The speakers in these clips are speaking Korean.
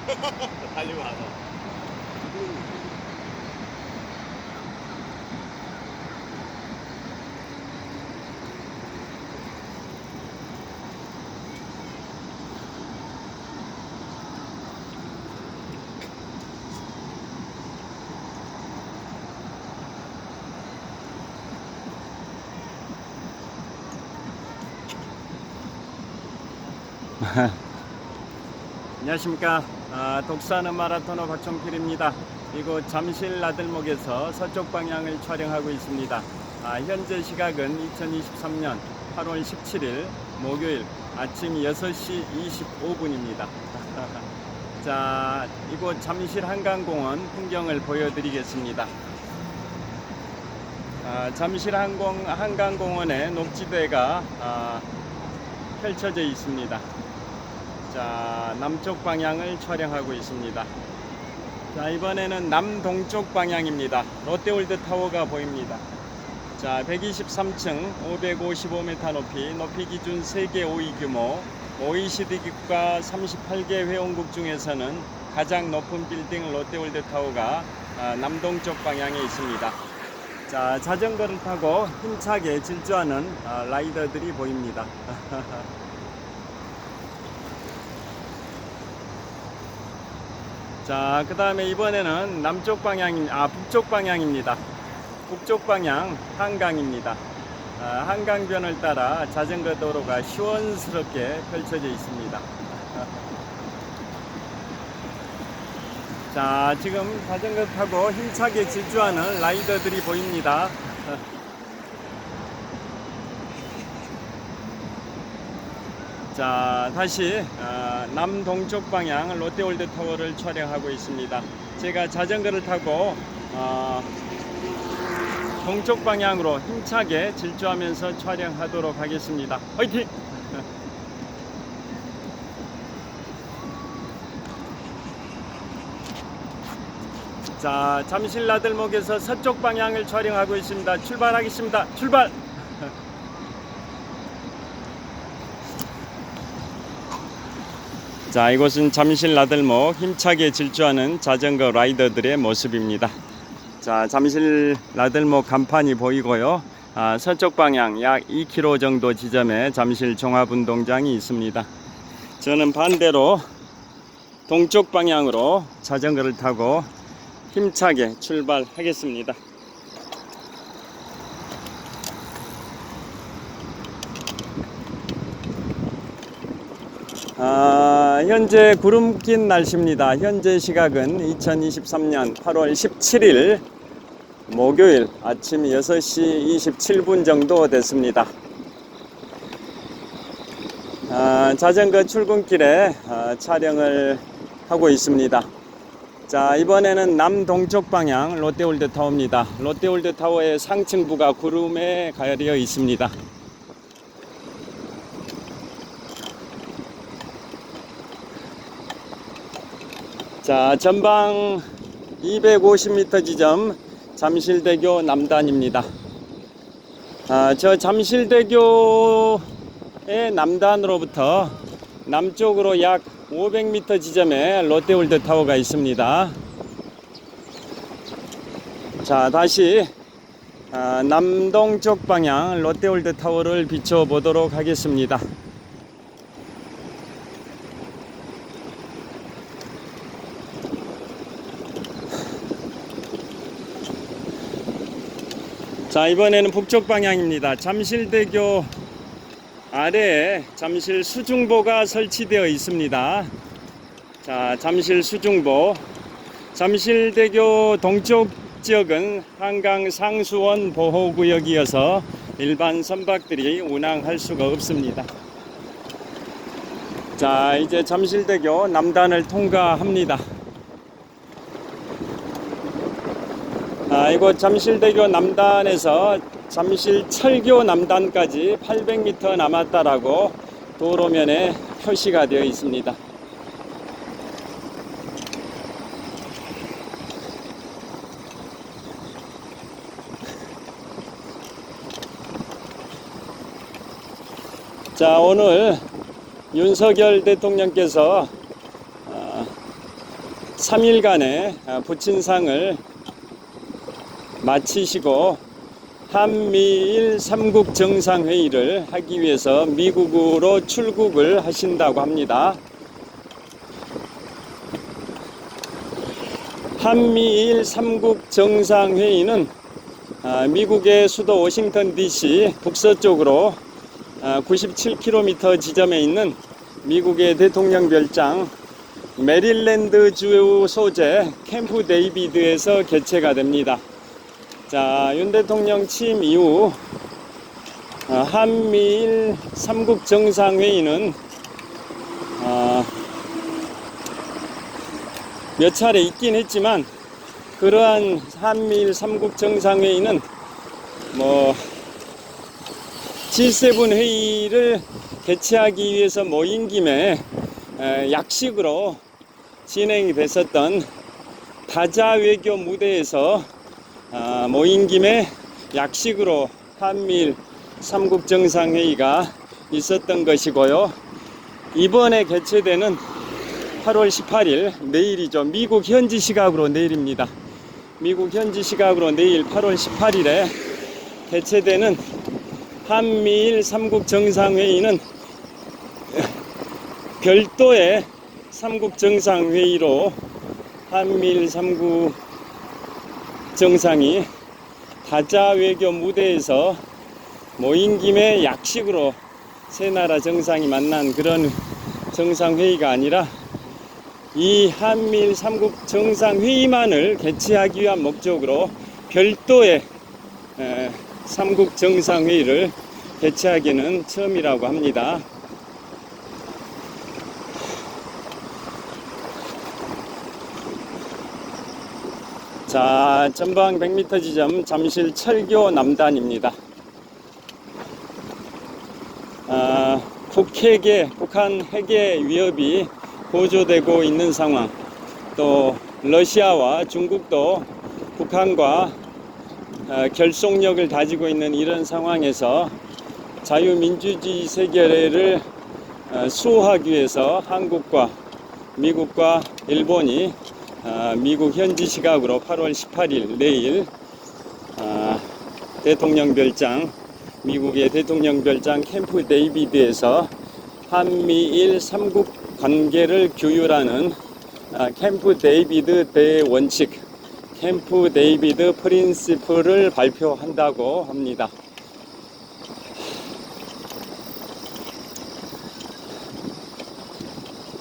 달리고 와서. 안녕하십니까. 독사하는 마라토너 박종필입니다. 이곳 잠실 나들목에서 서쪽 방향을 촬영하고 있습니다. 현재 시각은 2023년 8월 17일 목요일 아침 6시 25분입니다. 자, 이곳 잠실 한강공원 풍경을 보여드리겠습니다. 잠실 한강공원의 녹지대가 펼쳐져 있습니다. 자, 남쪽 방향을 촬영하고 있습니다. 자, 이번에는 남동쪽 방향입니다. 롯데월드타워가 보입니다. 자, 123층 555m 높이 기준 세계 5위 규모 OECD 국가 38개 회원국 중에서는 가장 높은 빌딩 롯데월드타워가 남동쪽 방향에 있습니다. 자, 자전거를 타고 힘차게 질주하는 라이더들이 보입니다. 자, 그 다음에 이번에는 북쪽 방향입니다. 북쪽 방향 한강입니다. 한강변을 따라 자전거 도로가 시원스럽게 펼쳐져 있습니다. 자, 지금 자전거 타고 힘차게 질주하는 라이더들이 보입니다. 자, 다시 남동쪽 방향 롯데월드타워를 촬영하고 있습니다. 제가 자전거를 타고 동쪽 방향으로 힘차게 질주하면서 촬영하도록 하겠습니다. 화이팅! 자, 잠실 나들목에서 서쪽 방향을 촬영하고 있습니다. 출발하겠습니다. 출발! 자, 이곳은 잠실 나들목 힘차게 질주하는 자전거 라이더들의 모습입니다. 자, 잠실 나들목 간판이 보이고요. 서쪽 방향 약 2km 정도 지점에 잠실 종합운동장이 있습니다. 저는 반대로 동쪽 방향으로 자전거를 타고 힘차게 출발하겠습니다. 현재 구름 낀 날씨입니다. 현재 시각은 2023년 8월 17일 목요일 아침 6시 27분 정도 됐습니다. 자전거 출근길에 촬영을 하고 있습니다. 자, 이번에는 남동쪽 방향 롯데월드타워입니다. 롯데월드타워의 상층부가 구름에 가려 있습니다. 자, 전방 250m 지점 잠실대교 남단입니다. 저 잠실대교의 남단으로부터 남쪽으로 약 500m 지점에 롯데월드타워가 있습니다. 자, 다시 남동쪽 방향 롯데월드타워를 비춰보도록 하겠습니다. 자, 이번에는 북쪽 방향입니다. 잠실대교 아래에 잠실 수중보가 설치되어 있습니다. 자, 잠실 수중보. 잠실대교 동쪽 지역은 한강 상수원 보호구역이어서 일반 선박들이 운항할 수가 없습니다. 자, 이제 잠실대교 남단을 통과합니다. 이곳 잠실대교 남단에서 잠실철교 남단까지 800m 남았다라고 도로면에 표시가 되어 있습니다. 자, 오늘 윤석열 대통령께서 3일간의 부친상을 마치시고 한미일 3국 정상회의를 하기 위해서 미국으로 출국을 하신다고 합니다. 한미일 3국 정상회의는 미국의 수도 워싱턴 DC 북서쪽으로 97km 지점에 있는 미국의 대통령 별장 메릴랜드주 소재 캠프 데이비드에서 개최가 됩니다. 자, 윤 대통령 취임 이후 한미일 3국 정상회의는 몇 차례 있긴 했지만 그러한 한미일 3국 정상회의는 G7 회의를 개최하기 위해서 모인 김에 약식으로 진행이 됐었던 다자 외교 무대에서 모인 김에 약식으로 한미일 3국 정상회의가 있었던 것이고요. 이번에 개최되는 8월 18일 내일이죠. 미국 현지 시각으로 내일입니다. 미국 현지 시각으로 내일 8월 18일에 개최되는 한미일 3국 정상회의는 별도의 3국 정상회의로 한미일 3국 정상이 다자 외교 무대에서 모인 김에 약식으로 세 나라 정상이 만난 그런 정상회의가 아니라 이 한미일 3국 정상회의만을 개최하기 위한 목적으로 별도의 3국 정상회의를 개최하기는 처음이라고 합니다. 자, 전방 100m 지점 잠실 철교 남단입니다. 북한 핵의 위협이 고조되고 있는 상황, 또 러시아와 중국도 북한과 결속력을 다지고 있는 이런 상황에서 자유민주주의 세계를 수호하기 위해서 한국과 미국과 일본이 미국 현지 시각으로 8월 18일 내일 대통령 별장, 미국의 대통령 별장 캠프 데이비드에서 한미일 3국 관계를 규율하는 캠프 데이비드 대원칙, 캠프 데이비드 프린시플을 발표한다고 합니다.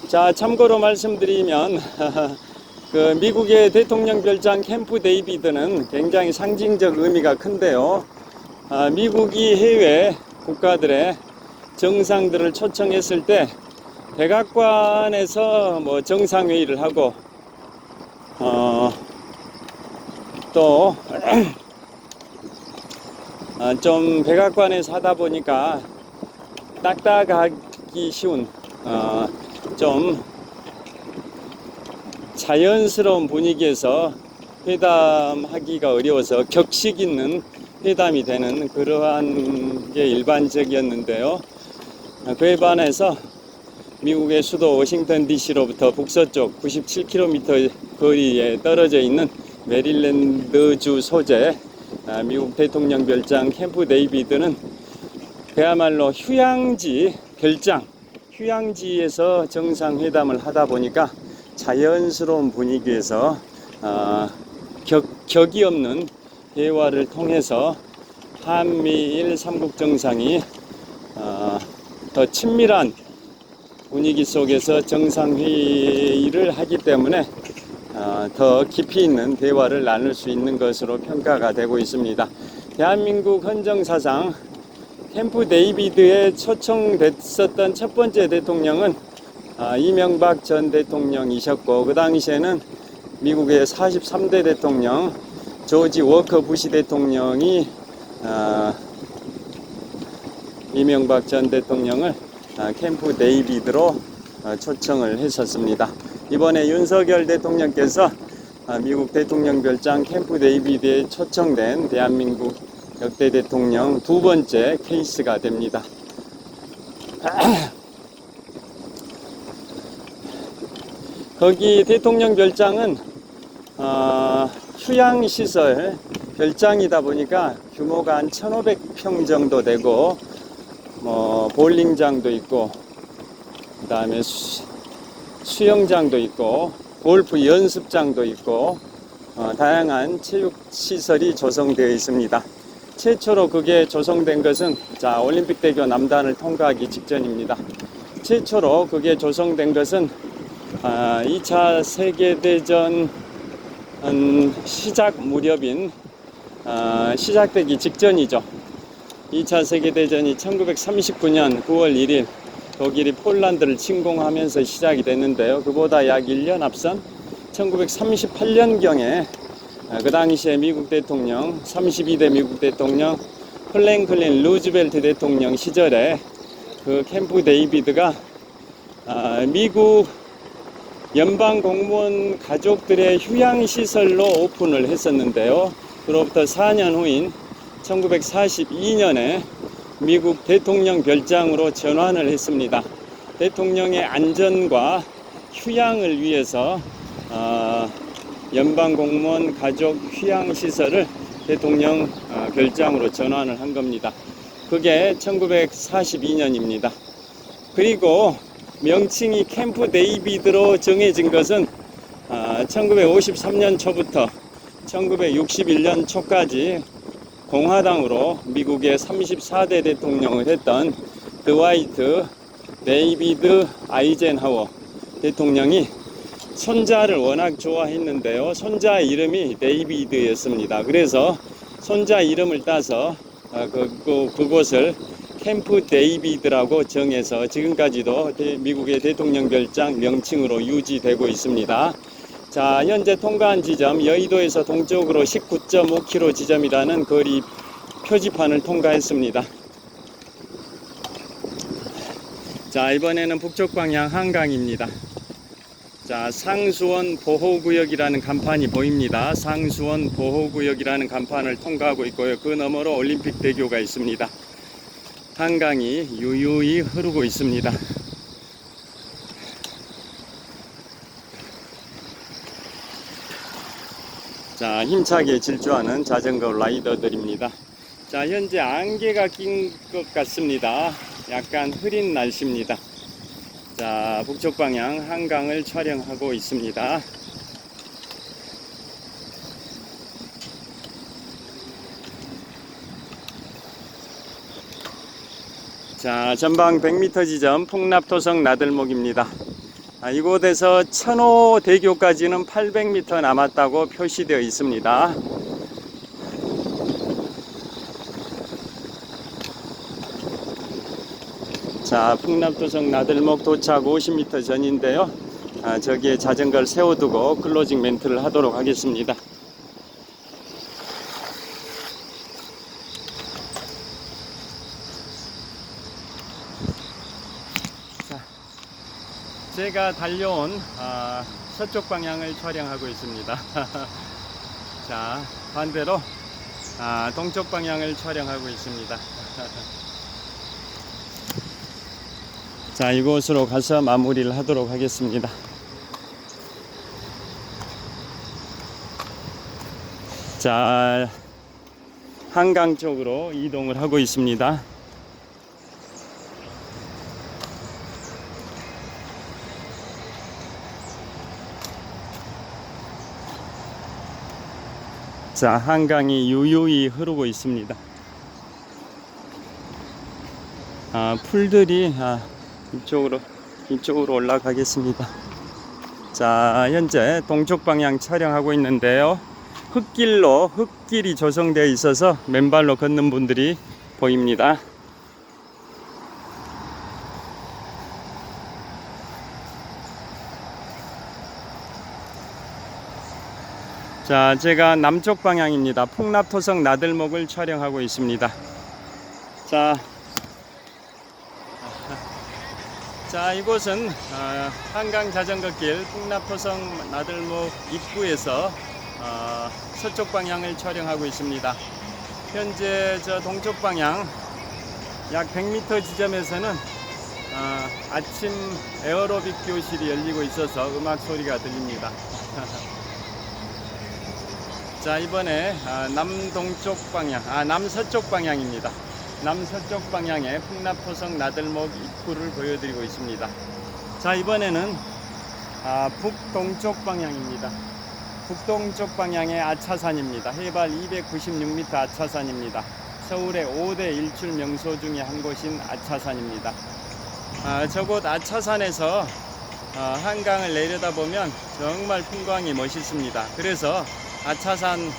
자, 참고로 말씀드리면 그 미국의 대통령 별장 캠프 데이비드는 굉장히 상징적 의미가 큰데요. 미국이 해외 국가들의 정상들을 초청했을 때 백악관에서 정상회의를 하고 또 좀 백악관에서 하다 보니까 딱딱하기 쉬운 좀 자연스러운 분위기에서 회담하기가 어려워서 격식 있는 회담이 되는 그러한 게 일반적이었는데요. 그에 반해서 미국의 수도 워싱턴 DC로부터 북서쪽 97km 거리에 떨어져 있는 메릴랜드주 소재 미국 대통령 별장 캠프 데이비드는 그야말로 휴양지 별장, 휴양지에서 정상회담을 하다 보니까 자연스러운 분위기에서 격이 없는 대화를 통해서 한미일 3국 정상이 더 친밀한 분위기 속에서 정상회의를 하기 때문에 더 깊이 있는 대화를 나눌 수 있는 것으로 평가가 되고 있습니다. 대한민국 헌정사상 캠프 데이비드에 초청됐었던 첫 번째 대통령은 이명박 전 대통령이셨고, 그 당시에는 미국의 43대 대통령 조지 워커 부시 대통령이 이명박 전 대통령을 캠프 데이비드로 초청을 했었습니다. 이번에 윤석열 대통령께서 미국 대통령 별장 캠프 데이비드에 초청된 대한민국 역대 대통령 두 번째 케이스가 됩니다. 거기 대통령 별장은 휴양시설 별장이다 보니까 규모가 한 1500평 정도 되고, 뭐 볼링장도 있고, 그 다음에 수영장도 있고, 골프 연습장도 있고, 다양한 체육시설이 조성되어 있습니다. 최초로 그게 조성된 것은 올림픽대교 남단을 통과하기 직전입니다. 최초로 그게 조성된 것은 2차 세계대전 시작 무렵인 시작되기 직전이죠. 2차 세계대전이 1939년 9월 1일 독일이 폴란드를 침공하면서 시작이 됐는데요. 그보다 약 1년 앞선 1938년경에 그 당시에 미국 대통령 32대 미국 대통령 프랭클린 루즈벨트 대통령 시절에 그 캠프 데이비드가 미국 연방 공무원 가족들의 휴양시설로 오픈을 했었는데요. 그로부터 4년 후인 1942년에 미국 대통령 별장으로 전환을 했습니다. 대통령의 안전과 휴양을 위해서 연방 공무원 가족 휴양시설을 대통령 별장으로 전환을 한 겁니다. 그게 1942년입니다. 그리고 명칭이 캠프 데이비드로 정해진 것은 1953년 초부터 1961년 초까지 공화당으로 미국의 34대 대통령을 했던 드와이트 데이비드 아이젠하워 대통령이 손자를 워낙 좋아했는데요. 손자 이름이 데이비드였습니다. 그래서 손자 이름을 따서 그곳을 캠프 데이비드라고 정해서 지금까지도 미국의 대통령 별장 명칭으로 유지되고 있습니다. 자, 현재 통과한 지점 여의도에서 동쪽으로 19.5km 지점이라는 거리 표지판을 통과했습니다. 자, 이번에는 북쪽 방향 한강입니다. 자, 상수원 보호구역이라는 간판이 보입니다. 상수원 보호구역이라는 간판을 통과하고 있고요. 그 너머로 올림픽대교가 있습니다. 한강이 유유히 흐르고 있습니다. 자, 힘차게 질주하는 자전거 라이더들입니다. 자, 현재 안개가 낀 것 같습니다. 약간 흐린 날씨입니다. 자, 북쪽 방향 한강을 촬영하고 있습니다. 자, 전방 100m 지점 풍납토성 나들목입니다. 이곳에서 천호대교까지는 800m 남았다고 표시되어 있습니다. 자, 풍납토성 나들목 도착 50m 전인데요. 저기에 자전거를 세워두고 클로징 멘트를 하도록 하겠습니다. 자, 제가 달려온 서쪽 방향을 촬영하고 있습니다. 자, 반대로 동쪽 방향을 촬영하고 있습니다. 자, 이곳으로 가서 마무리를 하도록 하겠습니다. 자, 한강 쪽으로 이동을 하고 있습니다. 자, 한강이 유유히 흐르고 있습니다. 풀들이 이쪽으로 올라가겠습니다. 자, 현재 동쪽 방향 촬영하고 있는데요. 흙길이 조성되어 있어서 맨발로 걷는 분들이 보입니다. 자, 제가 남쪽 방향입니다. 풍납토성 나들목을 촬영하고 있습니다. 자, 이곳은 한강 자전거길 풍납토성 나들목 입구에서 서쪽 방향을 촬영하고 있습니다. 현재 저 동쪽 방향 약 100m 지점에서는 아침 에어로빅 교실이 열리고 있어서 음악 소리가 들립니다. 자, 이번에 남동쪽 방향, 남서쪽 방향입니다. 남서쪽 방향의 풍납토성 나들목 입구를 보여드리고 있습니다. 자, 이번에는 북동쪽 방향입니다. 북동쪽 방향의 아차산입니다. 해발 296m 아차산입니다. 서울의 5대 일출 명소 중에 한 곳인 아차산입니다. 저곳 아차산에서 한강을 내려다보면 정말 풍광이 멋있습니다. 그래서 아차산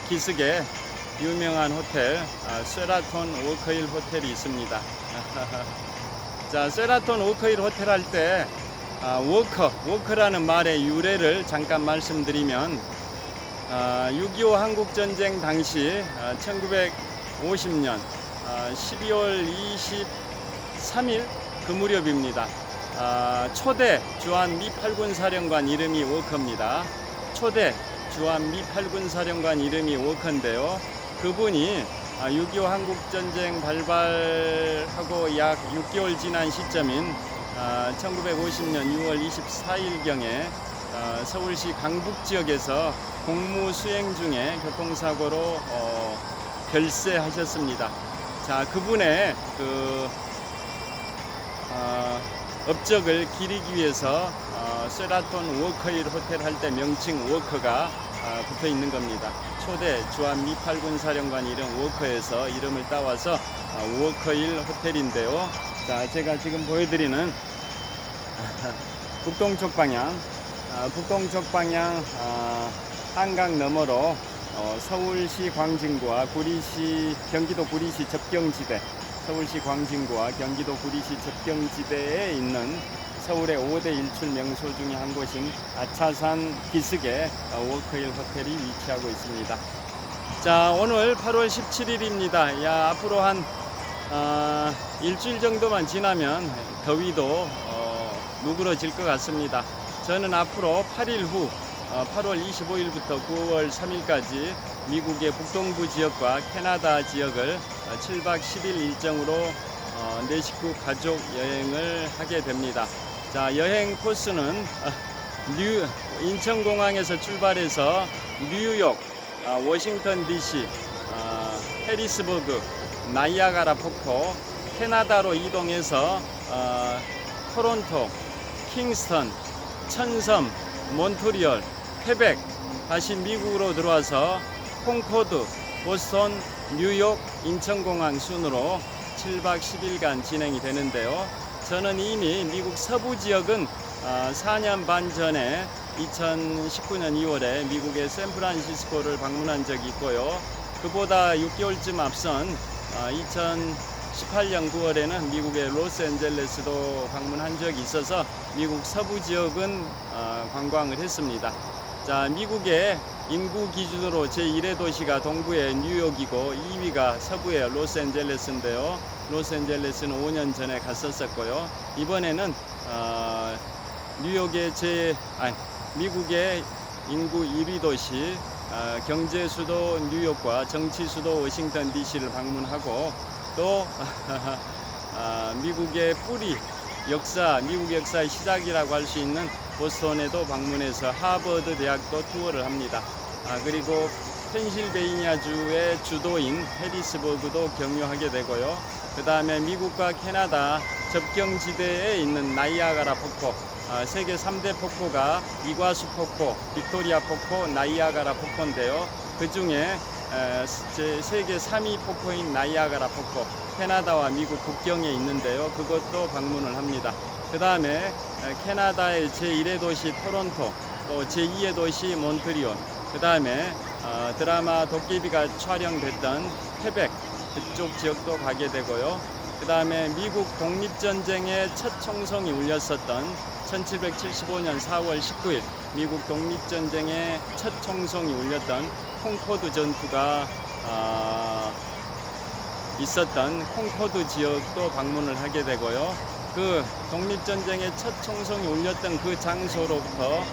기슭에 유명한 호텔 쉐라톤 오크힐 호텔이 있습니다. 자, 쉐라톤 오크힐 호텔 할 때 워커라는 말의 유래를 잠깐 말씀드리면 6.25 한국전쟁 당시 1950년 12월 23일 그 무렵입니다. 초대 주한 미 8군 사령관 이름이 워커입니다. 초대 주한 미 8군 사령관 이름이 워커인데요. 그분이 6.25 한국전쟁 발발하고 약 6개월 지난 시점인 1950년 6월 24일경에 서울시 강북지역에서 공무 수행 중에 교통사고로 별세하셨습니다. 자, 그분의 업적을 기리기 위해서 쉐라톤 워커힐 호텔 할 때 명칭 워커가 붙어 있는 겁니다. 초대 주한 미 8군 사령관 이름 워커에서 이름을 따와서 워커힐 호텔인데요. 자, 제가 지금 보여드리는 북동쪽 방향, 한강 너머로 서울시 광진구와 경기도 구리시 접경지대, 서울시 광진구와 경기도 구리시 접경지대에 있는 서울의 5대 일출 명소 중에 한 곳인 아차산 기슭에 워커힐 호텔이 위치하고 있습니다. 자, 오늘 8월 17일입니다. 앞으로 한 일주일 정도만 지나면 더위도 누그러질 것 같습니다. 저는 앞으로 8일 후 8월 25일부터 9월 3일까지 미국의 북동부 지역과 캐나다 지역을 7박 10일 일정으로 내 식구 가족 여행을 하게 됩니다. 자, 여행 코스는 인천공항에서 출발해서 뉴욕, 워싱턴 DC, 해리스버그, 나이아가라 폭포, 캐나다로 이동해서 토론토, 킹스턴, 천섬, 몬트리올, 퀘벡, 다시 미국으로 들어와서 콩코드, 보스턴, 뉴욕, 인천공항 순으로 7박 10일간 진행이 되는데요. 저는 이미 미국 서부 지역은 4년 반 전에 2019년 2월에 미국의 샌프란시스코를 방문한 적이 있고요. 그보다 6개월쯤 앞선 2018년 9월에는 미국의 로스앤젤레스도 방문한 적이 있어서 미국 서부 지역은 관광을 했습니다. 자, 미국의 인구 기준으로 제1의 도시가 동부의 뉴욕이고 2위가 서부의 로스앤젤레스인데요. 로스앤젤레스는 5년 전에 갔었고요. 이번에는 미국의 인구 1위 도시, 경제 수도 뉴욕과 정치 수도 워싱턴 DC를 방문하고 또 미국의 뿌리, 미국 역사의 시작이라고 할 수 있는 보스턴에도 방문해서 하버드 대학도 투어를 합니다. 그리고 펜실베이니아주의 주도인 해리스버그도 경유하게 되고요. 그 다음에 미국과 캐나다 접경지대에 있는 나이아가라 폭포, 세계 3대 폭포가 이과수 폭포, 빅토리아 폭포, 나이아가라 폭포인데요. 그 중에 세계 3위 폭포인 나이아가라 폭포, 캐나다와 미국 국경에 있는데요. 그것도 방문을 합니다. 그 다음에 캐나다의 제1의 도시 토론토, 또 제2의 도시 몬트리올, 그 다음에 드라마 도깨비가 촬영됐던 퀘벡, 그쪽 지역도 가게 되고요. 그 다음에 미국 독립전쟁의 첫 총성이 울렸었던 1775년 4월 19일 미국 독립전쟁의 첫 총성이 울렸던 콩코드 전투가 있었던 콩코드 지역도 방문을 하게 되고요. 그 독립전쟁의 첫 총성이 울렸던 그 장소로부터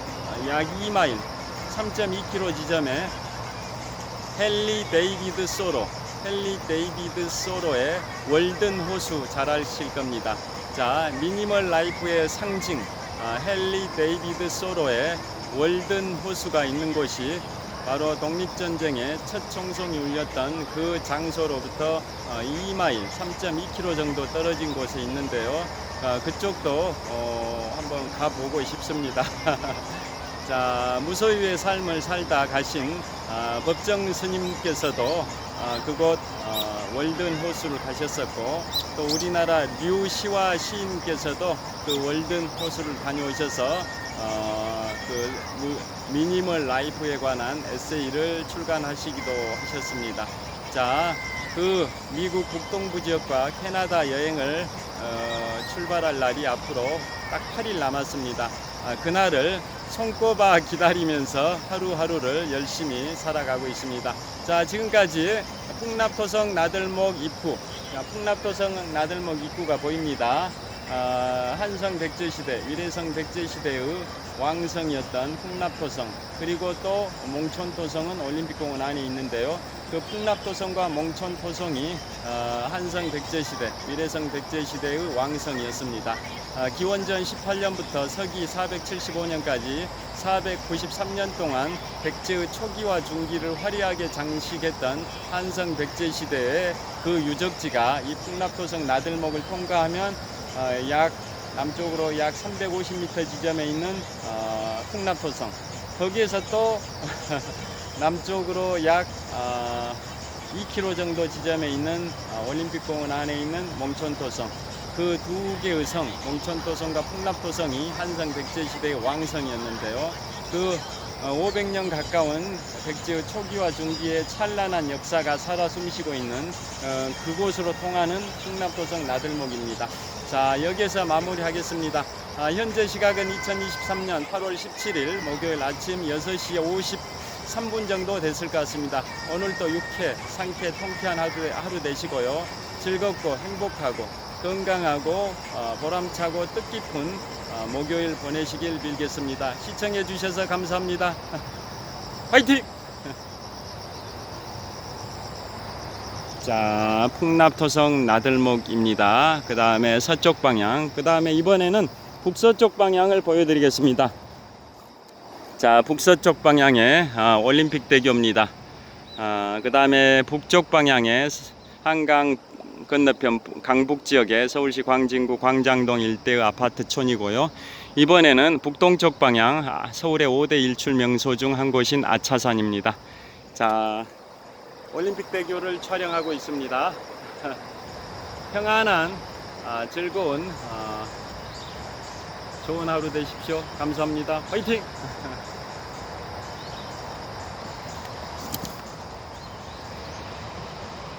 약 2마일 3.2km 지점에 헨리 데이비드 소로의 월든 호수 잘 아실 겁니다. 자, 미니멀 라이프의 상징, 헨리 데이비드 소로의 월든 호수가 있는 곳이 바로 독립전쟁의 첫 총성이 울렸던 그 장소로부터 2마일, 3.2km 정도 떨어진 곳에 있는데요. 그쪽도 한번 가보고 싶습니다. 자, 무소유의 삶을 살다 가신 법정 스님께서도 그곳 월든 호수를 가셨었고, 또 우리나라 류시화 시인께서도 그 월든 호수를 다녀오셔서 그 미니멀 라이프에 관한 에세이를 출간하시기도 하셨습니다. 자, 그 미국 북동부 지역과 캐나다 여행을 출발할 날이 앞으로 딱 8일 남았습니다. 그날을 손꼽아 기다리면서 하루하루를 열심히 살아가고 있습니다. 자, 지금까지 풍납토성 나들목 입구, 풍납토성 나들목 입구가 보입니다. 한성 백제 시대, 위례성 백제 시대의 왕성이었던 풍납토성, 그리고 또 몽촌토성은 올림픽공원 안에 있는데요. 그 풍납토성과 몽촌토성이 한성 백제 시대, 위례성 백제 시대의 왕성이었습니다. 기원전 18년부터 서기 475년까지 493년 동안 백제의 초기와 중기를 화려하게 장식했던 한성 백제 시대의 그 유적지가 이 풍납토성 나들목을 통과하면 남쪽으로 약 350m 지점에 있는 풍납토성, 거기에서 또 남쪽으로 약 2km 정도 지점에 있는 올림픽공원 안에 있는 몽촌토성, 그 두 개의 성, 몽촌토성과 풍납토성이 한성 백제 시대의 왕성이었는데요. 그 500년 가까운 백제의 초기와 중기의 찬란한 역사가 살아 숨쉬고 있는 그곳으로 통하는 풍납토성 나들목입니다. 자, 여기에서 마무리하겠습니다. 현재 시각은 2023년 8월 17일 목요일 아침 6시 53분 정도 됐을 것 같습니다. 오늘도 유쾌, 상쾌, 통쾌한 하루 되시고요. 즐겁고 행복하고 건강하고 보람차고 뜻깊은 목요일 보내시길 빌겠습니다. 시청해 주셔서 감사합니다. 화이팅! 자, 풍납토성 나들목입니다. 그 다음에 서쪽 방향, 그 다음에 이번에는 북서쪽 방향을 보여드리겠습니다. 자, 북서쪽 방향에 올림픽대교입니다. 그 다음에 북쪽 방향에 한강 건너편 강북지역의 서울시 광진구 광장동 일대의 아파트촌이고요. 이번에는 북동쪽 방향 서울의 5대 일출 명소 중 한 곳인 아차산입니다. 자, 올림픽대교를 촬영하고 있습니다. 평안한 즐거운 좋은 하루 되십시오. 감사합니다. 화이팅!